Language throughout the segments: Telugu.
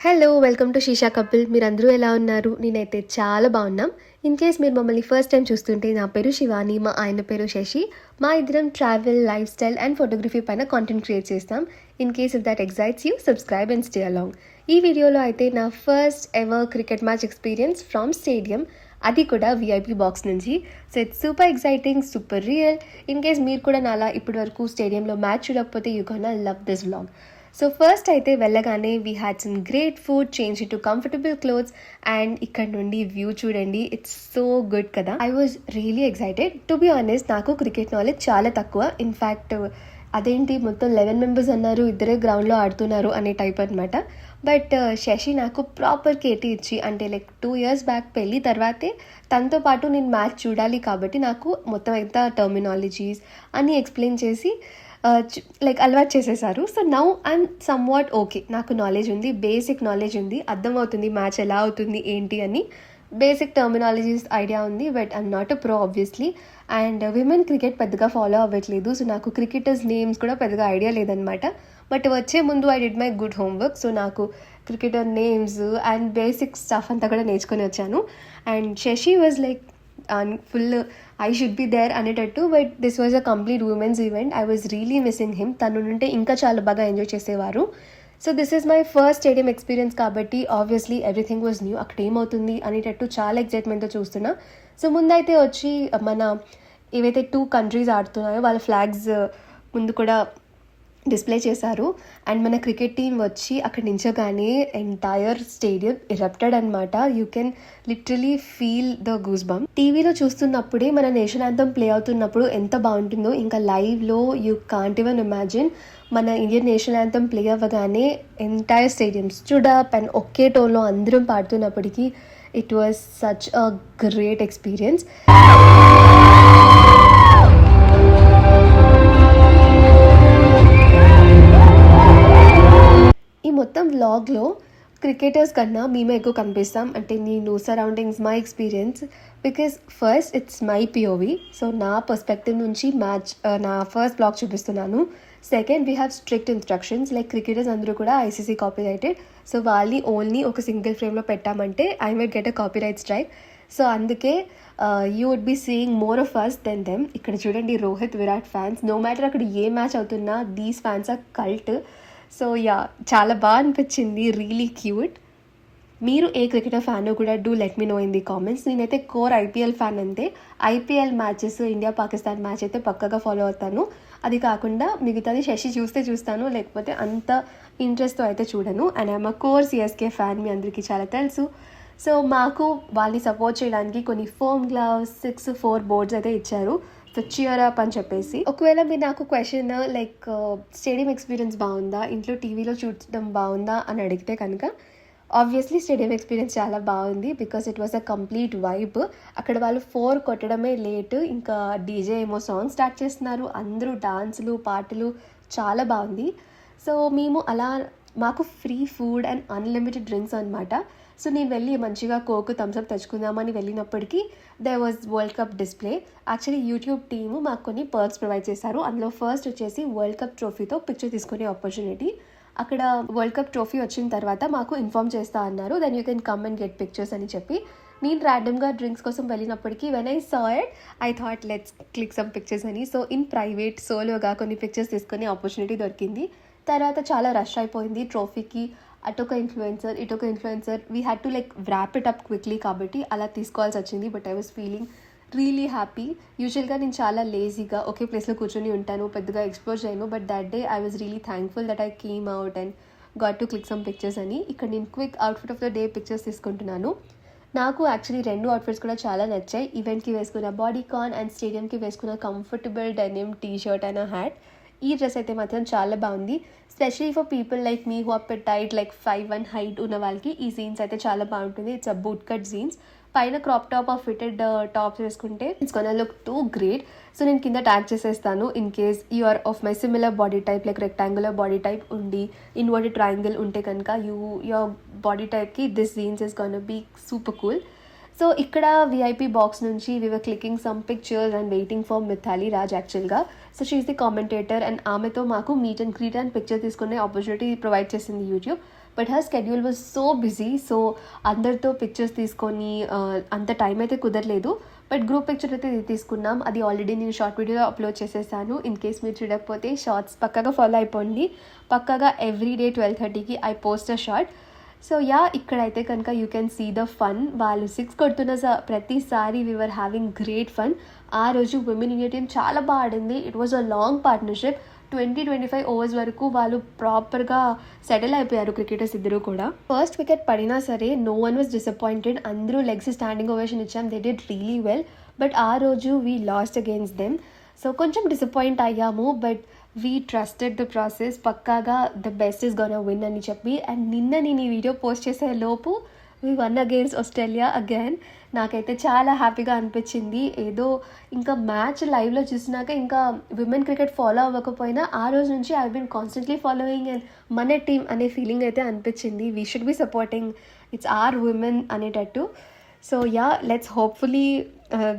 Hello! Welcome to Sheesha couple. మీరందరూ ఎలా ఉన్నారు? నేనైతే చాలా బాగున్నాం. ఇన్ కేస్ మీరు మమ్మల్ని ఫస్ట్ టైం చూస్తుంటే నా పేరు శివాని, మా ఆయన పేరు శశి. మా ఇద్దరం travel, life style and photography పైన కాంటెంట్ క్రియేట్ చేస్తాం. In case if that excites you, subscribe and stay along. ఈ వీడియోలో అయితే నా first ever cricket match experience from stadium, అది కూడా విఐపీ బాక్స్ నుంచి. So it's super exciting, super real. In case మీరు కూడా నాలా ఇప్పటి వరకు స్టేడియంలో మ్యాచ్ చూడకపోతే you gonna love this vlog. So first అయితే వెళ్ళగానే we had some great food, change to comfortable clothes and ఇక్కడ నుండి వ్యూ చూడండి, ఇట్స్ సో గుడ్ కదా. I was really excited. To be honest, నాకు క్రికెట్ నాలెడ్జ్ చాలా తక్కువ. ఇన్ఫ్యాక్ట్ అదేంటి మొత్తం 11 మెంబర్స్ అన్నారు, ఇద్దరే గ్రౌండ్లో ఆడుతున్నారు అనే టైప్ అనమాట. బట్ శశి నాకు ప్రాపర్ కేటీ ఇచ్చి, అంటే లైక్ 2 years బ్యాక్ పెళ్ళి తర్వాతే తనతో పాటు నేను మ్యాచ్ చూడాలి కాబట్టి నాకు మొత్తం ఎంత టర్మినాలజీస్ అన్నీ ఎక్స్ప్లెయిన్ చేసి లైక్ అలవాటు చేసేసారు. So now I'm somewhat okay, నాకు నాలెడ్జ్ ఉంది, బేసిక్ నాలెడ్జ్ ఉంది, అర్థమవుతుంది మ్యాచ్ ఎలా అవుతుంది ఏంటి అని. బేసిక్ టర్మినాలజీస్ ఐడియా ఉంది. But I'm not a pro obviously. And women cricket పెద్దగా ఫాలో అవ్వట్లేదు. సో నాకు క్రికెటర్స్ నేమ్స్ కూడా పెద్దగా ఐడియా లేదనమాట. బట్ వచ్చే ముందు I did my good homework. So నాకు cricketer names and basic stuff అంతా కూడా నేర్చుకొని వచ్చాను. And Sashi was like full I should be there అనేటట్టు. But this was a complete women's event. I was really missing him. తను ఉంటే ఇంకా చాలా బాగా ఎంజాయ్ చేసేవారు. So this is my first stadium experience కాబట్టి ఆబ్వియస్లీ ఎవ్రీథింగ్ వాజ్ న్యూ. అక్కడ ఏమవుతుంది అనేటట్టు చాలా ఎక్సైట్మెంట్తో చూస్తున్నా. సో ముందైతే వచ్చి మన ఏవైతే 2 countries ఆడుతున్నాయో వాళ్ళ ఫ్లాగ్స్ ముందు కూడా డిస్ప్లే చేశారు. అండ్ మన క్రికెట్ టీం వచ్చి అక్కడ నించగానే ఎంటైర్ స్టేడియం ఎరప్టెడ్ అనమాట. You can literally feel the goose bump. టీవీలో చూస్తున్నప్పుడే మన నేషనల్ యాంథమ్ ప్లే అవుతున్నప్పుడు ఎంత బాగుంటుందో ఇంకా లైవ్లో యూ కాంట్ ఈవెన్ ఇమాజిన్. మన ఇండియన్ నేషనల్ యాంథమ్ ప్లే అవ్వగానే entire stadium stood up and ఒకే టోన్లో అందరం పాడుతున్నప్పటికీ it was such a great experience. ఈ మొత్తం వ్లాగ్లో క్రికెటర్స్ కన్నా మేమే ఎక్కువ కనిపిస్తాం. అంటే నేను surroundings, my experience, because first it's my POV. So నా పర్స్పెక్టివ్ నుంచి మ్యాచ్ నా ఫస్ట్ బ్లాగ్ చూపిస్తున్నాను. Second, we have strict instructions. Like cricketers అందరూ కూడా ఐసీసీ కాపీరైటెడ్. సో వాళ్ళని ఓన్లీ ఒక సింగిల్ ఫ్రేమ్లో పెట్టామంటే I might get a copyright strike. So అందుకే you would be seeing more of us then them. ఇక్కడ చూడండి, Rohit, Virat fans. No matter అక్కడ ఏ మ్యాచ్ అవుతున్నా these fans are cult. So yeah, చాలా బాగా అనిపించింది, రియలీ క్యూట్. మీరు ఏ క్రికెటర్ ఫ్యానో కూడా do let me know in the comments. నేనైతే కోర్ ఐపీఎల్ ఫ్యాన్. అంతే IPL matches, India Pakistan match అయితే పక్కగా ఫాలో అవుతాను. అది కాకుండా మిగతాది శశి చూస్తే చూస్తాను, లేకపోతే అంత ఇంట్రెస్ట్తో అయితే చూడను. And I'm a core CSK fan, మీ అందరికీ చాలా తెలుసు. సో మాకు వాళ్ళని సపోర్ట్ చేయడానికి కొన్ని ఫోమ్ గ్లవ్స్, 6-4 బోర్డ్స్ అయితే ఇచ్చారు. సో చియర్ అప్ అని చెప్పేసి. ఒకవేళ మీరు నాకు క్వశ్చన్ లైక్ స్టేడియం ఎక్స్పీరియన్స్ బాగుందా, ఇంట్లో టీవీలో చూడడం బాగుందా అని అడిగితే కనుక ఆబ్వియస్లీ స్టేడియం ఎక్స్పీరియన్స్ చాలా బాగుంది. Because it was a complete vibe. అక్కడ వాళ్ళు 4 కొట్టడమే లేట్, ఇంకా డీజే ఏమో సాంగ్ స్టార్ట్ చేస్తున్నారు, అందరూ డాన్సులు, పాటలు, చాలా బాగుంది. సో మేము అలా, మాకు free food and unlimited drinks అనమాట. సో నేను వెళ్ళి మంచిగా కోక్, థమ్స్అప్ తెచ్చుకుందామని వెళ్ళినప్పటికీ they was world cup display. Actually YouTube team మాకు కొన్ని పర్క్స్ ప్రొవైడ్ చేశారు. అందులో ఫస్ట్ వచ్చేసి వరల్డ్ కప్ ట్రోఫీతో పిక్చర్ తీసుకునే ఆపర్చునిటీ. అక్కడ వరల్డ్ కప్ ట్రోఫీ వచ్చిన తర్వాత మాకు ఇన్ఫామ్ చేస్తా అన్నారు, then you can come and get pictures అని చెప్పి. నేను ర్యాండమ్గా డ్రింక్స్ కోసం వెళ్ళినప్పటికీ when I saw it, I thought let's click some pictures అని. సో ఇన్ ప్రైవేట్ సోలోగా కొన్ని పిక్చర్స్ తీసుకునే ఆపర్చునిటీ దొరికింది. తర్వాత చాలా రష్ అయిపోయింది ట్రోఫీకి. అటొక ఇన్ఫ్లుయెన్సర్, ఇటొక influencer, we had to like wrap it up quickly కాబట్టి అలా తీసుకోవాల్సి వచ్చింది. But I was feeling really happy. యూజువల్గా నేను చాలా లేజీగా ఒకే ప్లేస్లో కూర్చొని ఉంటాను, పెద్దగా ఎక్స్ప్లోర్ చేయను. But that day I was really thankful that I came out and got to click some pictures అని. ఇక్కడ నేను quick outfit of the day pictures తీసుకుంటున్నాను. నాకు యాక్చువల్లీ 2 అవుట్ఫిట్స్ కూడా చాలా నచ్చాయి. ఈవెంట్కి వేసుకున్న బాడీకాన్ అండ్ స్టేడియంకి వేసుకున్న comfortable denim T shirt and hat. ఈ డ్రెస్ అయితే మాత్రం చాలా బాగుంది. Specially for people like me who are tight like 5'1" height ఉన్న వాళ్ళకి ఈ జీన్స్ అయితే చాలా బాగుంటుంది. It's a boot cut jeans. పైన crop top or fitted tops వేసుకుంటే it's gonna look too great. So నేను కింద ట్యాగ్ చేసేస్తాను in case you are of my similar body type, like rectangular body type ఉండి ఇన్వర్టెడ్ ట్రయాంగిల్ ఉంటే కనుక యువర్ బాడీ టైప్కి this jeans is gonna be super cool. So ఇక్కడ విఐపీ బాక్స్ నుంచి we were clicking some pictures and waiting for Mithali Raj యాక్చువల్గా. So she's the commentator and ఆమెతో మాకు meet and greet and picture తీసుకునే ఆపర్చునిటీ ప్రొవైడ్ చేసింది YouTube. But her schedule was so busy. So అందరితో పిక్చర్స్ తీసుకొని అంత టైం అయితే కుదరలేదు. బట్ గ్రూప్ పిక్చర్ అయితే తీసుకున్నాం. అది ఆల్రెడీ నేను షార్ట్ వీడియోలో అప్లోడ్ చేసేసాను. ఇన్ కేస్ మీరు చూడకపోతే షార్ట్స్ పక్కాగా ఫాలో అయిపోండి. పక్కాగా ఎవ్రీడే 12:30కి I post a short. So ఇక్కడైతే కనుక you can see the fun. వాళ్ళు 6 కొడుతున్న ప్రతిసారి we were having great fun. ఆ రోజు విమెన్ ఇండియా టీమ్ చాలా బాగా ఆడింది. It was a long partnership. 20-25 overs వరకు వాళ్ళు ప్రాపర్గా సెటిల్ అయిపోయారు క్రికెటర్స్ ఇద్దరు కూడా. ఫస్ట్ వికెట్ పడినా సరే నో వన్ వాజ్ డిసప్పాయింటెడ్. అందరూ లెగ్స్ స్టాండింగ్ ఓవేషన్ ఇచ్చాం. They did really well. But ఆ రోజు we lost against them. So కొంచెం డిసప్పాయింట్ అయ్యాము. But we trusted the process. పక్కాగా the best is gonna win అని చెప్పి. అండ్ నిన్న నేను ఈ వీడియో పోస్ట్ చేసే లోపు we one against Australia again. నాకైతే చాలా హ్యాపీగా అనిపించింది. ఏదో ఇంకా మ్యాచ్ లైవ్లో చూసినాక ఇంకా విమెన్ క్రికెట్ ఫాలో అవ్వకపోయినా ఆ రోజు నుంచి I been constantly following and మన టీమ్ అనే ఫీలింగ్ అయితే అనిపించింది. We should be supporting its our women అనేటట్టు. So let's hopefully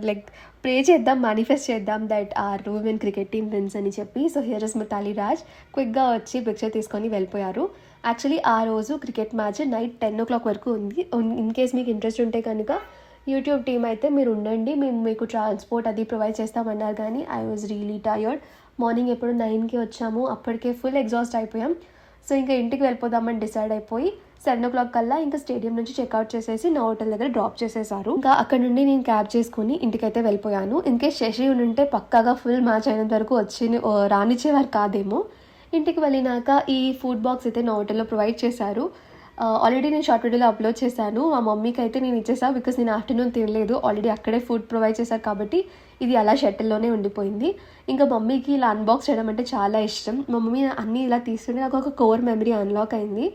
like pray చేద్దాం, మేనిఫెస్ట్ చేద్దాం that our women cricket team wins అని చెప్పి. So here is Mithali Raj క్విక్గా వచ్చి పిక్చర్ తీసుకొని వెళ్ళిపోయారు. యాక్చువల్లీ ఆ రోజు క్రికెట్ మ్యాచ్ నైట్ 10 o'clock వరకు ఉంది. ఇన్ కేస్ మీకు ఇంట్రెస్ట్ ఉంటే కనుక యూట్యూబ్ టీమ్ అయితే మీరు ఉండండి, మేము మీకు ట్రాన్స్పోర్ట్ అది ప్రొవైడ్ చేస్తామన్నారు. కానీ I was really tired. Morning ఎప్పుడు 9కి వచ్చాము, అప్పటికే ఫుల్ ఎగ్జాస్ట్ అయిపోయాం. సో ఇంకా ఇంటికి వెళ్ళిపోదామని డిసైడ్ అయిపోయి 7 o'clock కల్లా ఇంకా స్టేడియం నుంచి చెక్అవుట్ చేసేసి నా హోటల్ దగ్గర డ్రాప్ చేసేసారు. ఇంకా అక్కడ నుండి నేను క్యాబ్ చేసుకుని ఇంటికైతే వెళ్ళిపోయాను. ఇన్కేస్ శశి ఉంటే పక్కాగా ఫుల్ మ్యాచ్ అయినంత వరకు వచ్చి రానిచ్చేవారు కాదేమో. ఇంటికి వెళ్ళినాక ఈ ఫుడ్ బాక్స్ అయితే నా హోటల్లో ప్రొవైడ్ చేశారు. ఆల్రెడీ నేను షార్ట్ వీడియోలో అప్లోడ్ చేశాను. మా మమ్మీకి అయితే నేను ఇచ్చేసాను బికాస్ నేను ఆఫ్టర్నూన్ తినలేదు. ఆల్రెడీ అక్కడే ఫుడ్ ప్రొవైడ్ చేశారు కాబట్టి ఇది అలా షటిల్లోనే ఉండిపోయింది. ఇంకా మమ్మీకి ఇలా అన్బాక్స్ చేయడం అంటే చాలా ఇష్టం. మా మమ్మీ అన్నీ ఇలా తీసుకుంటే నాకు ఒక కోర్ మెమరీ అన్లాక్ అయింది.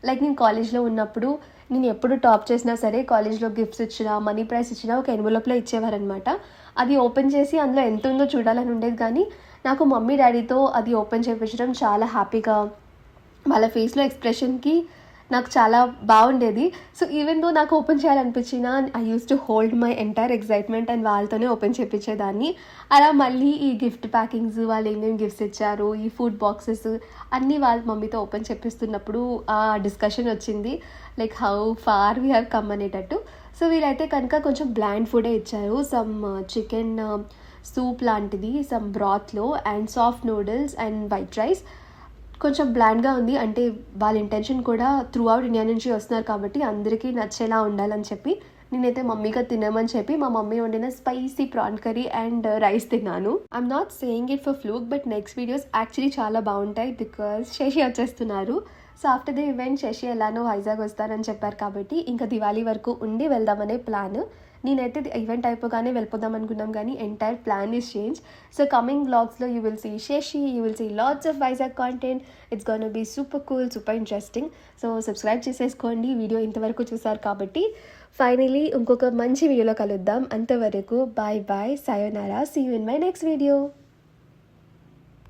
లైక్ నేను కాలేజ్లో ఉన్నప్పుడు నేను ఎప్పుడు టాప్ చేసినా సరే కాలేజ్లో గిఫ్ట్స్ ఇచ్చినా మనీ ప్రైజ్ ఇచ్చినా ఒక ఎన్వలప్లో ఇచ్చేవారనమాట. అది ఓపెన్ చేసి అందులో ఎంత ఉందో చూడాలని ఉండేది. కానీ నాకు మమ్మీ డాడీతో అది ఓపెన్ చేయించడం చాలా హ్యాపీగా, వాళ్ళ ఫేస్లో ఎక్స్ప్రెషన్కి నాకు చాలా బాగుండేది. సో ఈవెన్ దో నాకు ఓపెన్ చేయాలనిపించిన I use to hold my entire excitement and వాళ్ళతోనే ఓపెన్ చేయించేదాన్ని. అలా మళ్ళీ ఈ గిఫ్ట్ ప్యాకింగ్స్, వాళ్ళు ఏమేమి గిఫ్ట్స్ ఇచ్చారు, ఈ ఫుడ్ బాక్సెస్ అన్నీ వాళ్ళ మమ్మీతో ఓపెన్ చేపిస్తున్నప్పుడు ఆ డిస్కషన్ వచ్చింది like how far we have come అనేటట్టు. సో వీళ్ళైతే కనుక కొంచెం బ్లాండ్ ఫుడే ఇచ్చారు. సమ్ చికెన్ సూప్ లాంటిది సమ్ బ్రాత్లో and soft noodles and white rice. కొంచెం బ్లాండ్గా ఉంది. అంటే వాళ్ళ ఇంటెన్షన్ కూడా త్రూ అవుట్ ఇండియా నుంచి వస్తున్నారు కాబట్టి అందరికీ నచ్చేలా ఉండాలని చెప్పి నేనైతే మమ్మీగా తినమని చెప్పి మా మమ్మీ వండిన spicy prawn curry and rice తిన్నాను. I'm not saying it for fluke, but next videos actually చాలా బాగుంటాయి బికాజ్ శశి వచ్చేస్తున్నారు. So after the event Shashi ఎలానో వైజాగ్ వస్తారని చెప్పారు కాబట్టి ఇంకా దివాళీ వరకు ఉండి వెళ్దామనే ప్లాన్. నేనైతే ఈవెంట్ అయిపోగానే వెళ్ళిపోదాం అనుకున్నాం కానీ entire plan is change. So coming వ్లాగ్స్లో you will see Shashi, you will see lots of Vizag content. It's gonna be super cool, super interesting. So subscribe చేసేసుకోండి వీడియో ఇంతవరకు చూసారు కాబట్టి. ఫైనలీ ఇంకొక మంచి వీడియోలో కలుద్దాం. అంతవరకు బాయ్ బాయ్, సయోనారా, see you in my next video.